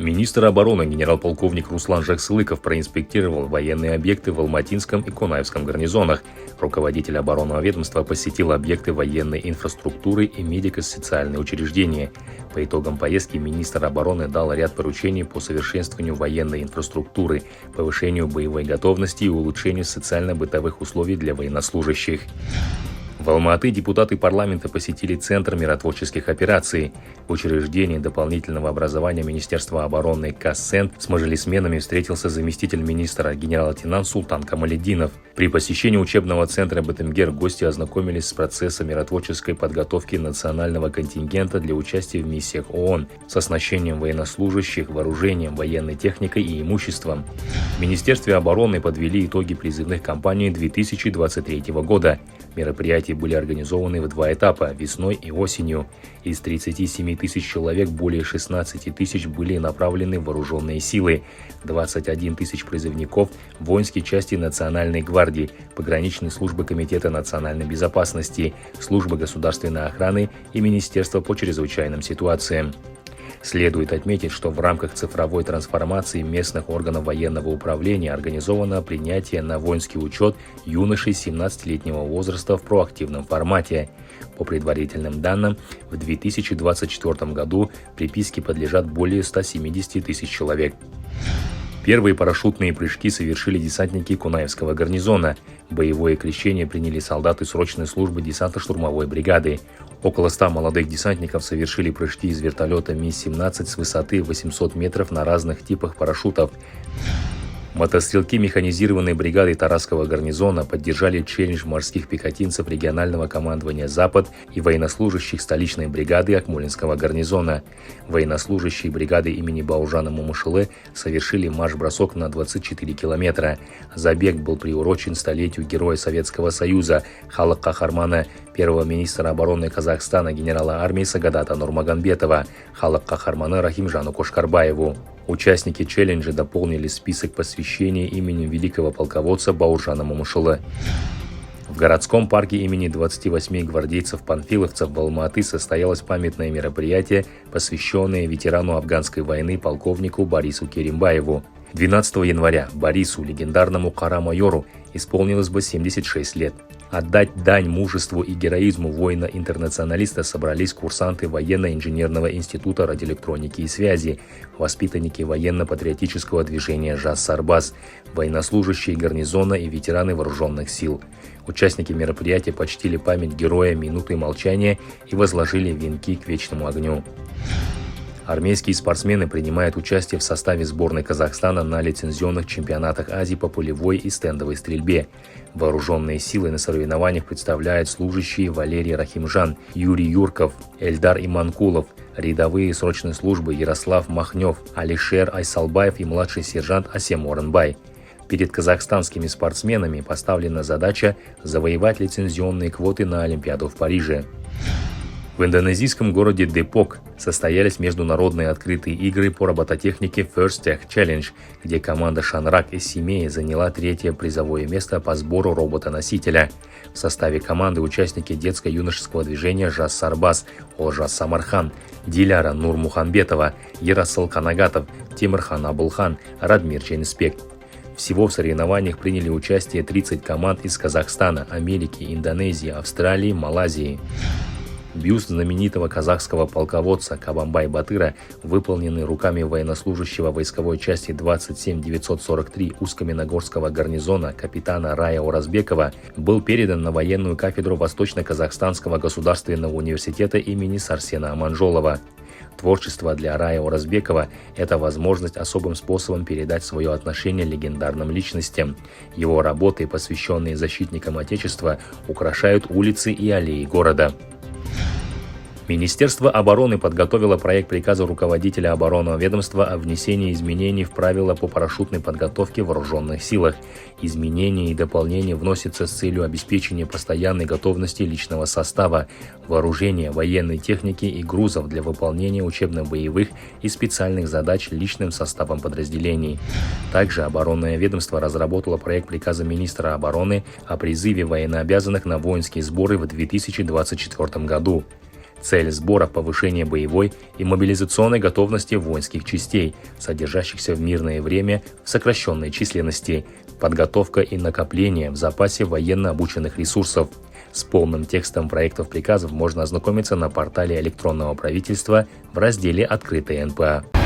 Министр обороны генерал-полковник Руслан Жаксылыков проинспектировал военные объекты в Алматинском и Кунаевском гарнизонах. Руководитель оборонного ведомства посетил объекты военной инфраструктуры и медико-социальные учреждения. По итогам поездки министр обороны дал ряд поручений по совершенствованию военной инфраструктуры, повышению боевой готовности и улучшению социально-бытовых условий для военнослужащих. В Алма-Аты депутаты парламента посетили Центр миротворческих операций. В учреждении дополнительного образования Министерства обороны КАССЕН с мажилисменами встретился заместитель министра генерал-лейтенант Султан Камалетдинов. При посещении учебного центра Бетемгер гости ознакомились с процессом миротворческой подготовки национального контингента для участия в миссиях ООН, с оснащением военнослужащих, вооружением, военной техникой и имуществом. В Министерстве обороны подвели итоги призывных кампаний 2023 года. Мероприятия были организованы в 2 этапа – весной и осенью. Из 37 тысяч человек более 16 тысяч были направлены в вооруженные силы, 21 тысяч призывников – в воинские части Национальной гвардии, пограничные службы Комитета национальной безопасности, службы государственной охраны и Министерства по чрезвычайным ситуациям. Следует отметить, что в рамках цифровой трансформации местных органов военного управления организовано принятие на воинский учет юношей 17-летнего возраста в проактивном формате. По предварительным данным, в 2024 году приписке подлежат более 170 тысяч человек. Первые парашютные прыжки совершили десантники Кунаевского гарнизона. Боевое крещение приняли солдаты срочной службы десантно-штурмовой бригады. Около 100 молодых десантников совершили прыжки из вертолета Ми-17 с высоты 800 метров на разных типах парашютов. Мотострелки механизированной бригады Тарасского гарнизона поддержали челлендж морских пехотинцев регионального командования «Запад» и военнослужащих столичной бригады Акмолинского гарнизона. Военнослужащие бригады имени Баужана Мумушылы совершили марш-бросок на 24 километра. Забег был приурочен столетию Героя Советского Союза, Халық Кахармана, первого министра обороны Казахстана генерала армии Сагадата Нурмагомбетова, Халық Кахарманы Рахимжану Кошкарбаеву. Участники челленджа дополнили список посвящения именем великого полководца Баужана Мумушылы. В городском парке имени 28 гвардейцев-панфиловцев в Алма-Аты состоялось памятное мероприятие, посвященное ветерану афганской войны полковнику Борису Керимбаеву. 12 января Борису, легендарному кара-майору, исполнилось бы 76 лет. Отдать дань мужеству и героизму воина-интернационалиста собрались курсанты военно-инженерного института радиоэлектроники и связи, воспитанники военно-патриотического движения «Жас-Сарбаз», военнослужащие гарнизона и ветераны вооруженных сил. Участники мероприятия почтили память героя минутой молчания и возложили венки к вечному огню. Армейские спортсмены принимают участие в составе сборной Казахстана на лицензионных чемпионатах Азии по полевой и стендовой стрельбе. Вооруженные силы на соревнованиях представляют служащие Валерий Рахимжан, Юрий Юрков, Эльдар Иманкулов, рядовые срочной службы Ярослав Махнев, Алишер Айсалбаев и младший сержант Асем Оранбай. Перед казахстанскими спортсменами поставлена задача завоевать лицензионные квоты на Олимпиаду в Париже. В индонезийском городе Депок состоялись международные открытые игры по робототехнике First Tech Challenge, где команда Шанрак из Семеи заняла 3-е призовое место по сбору робота-носителя. В составе команды участники детско-юношеского движения «Жас-Сарбаз», Олжас Самархан, Диляра Нурмухамбетова, Ярасыл Канагатов, Тимирхан Абулхан, Радмир Ченспек. Всего в соревнованиях приняли участие 30 команд из Казахстана, Америки, Индонезии, Австралии, Малайзии. Бюст знаменитого казахского полководца Кабанбай-Батыра, выполненный руками военнослужащего войсковой части 27943 Усть-Каменогорского гарнизона капитана Рая Оразбекова, был передан на военную кафедру Восточно-Казахстанского государственного университета имени Сарсена Аманжолова. Творчество для Рая Оразбекова – это возможность особым способом передать свое отношение легендарным личностям. Его работы, посвященные защитникам Отечества, украшают улицы и аллеи города. Министерство обороны подготовило проект приказа руководителя оборонного ведомства о внесении изменений в правила по парашютной подготовке в вооруженных силах. Изменения и дополнения вносятся с целью обеспечения постоянной готовности личного состава, вооружения, военной техники и грузов для выполнения учебно-боевых и специальных задач личным составом подразделений. Также оборонное ведомство разработало проект приказа министра обороны о призыве военнообязанных на воинские сборы в 2024 году. Цель сбора – повышение боевой и мобилизационной готовности воинских частей, содержащихся в мирное время в сокращенной численности, подготовка и накопление в запасе военно обученных ресурсов. С полным текстом проектов приказов можно ознакомиться на портале электронного правительства в разделе «Открытая НПА».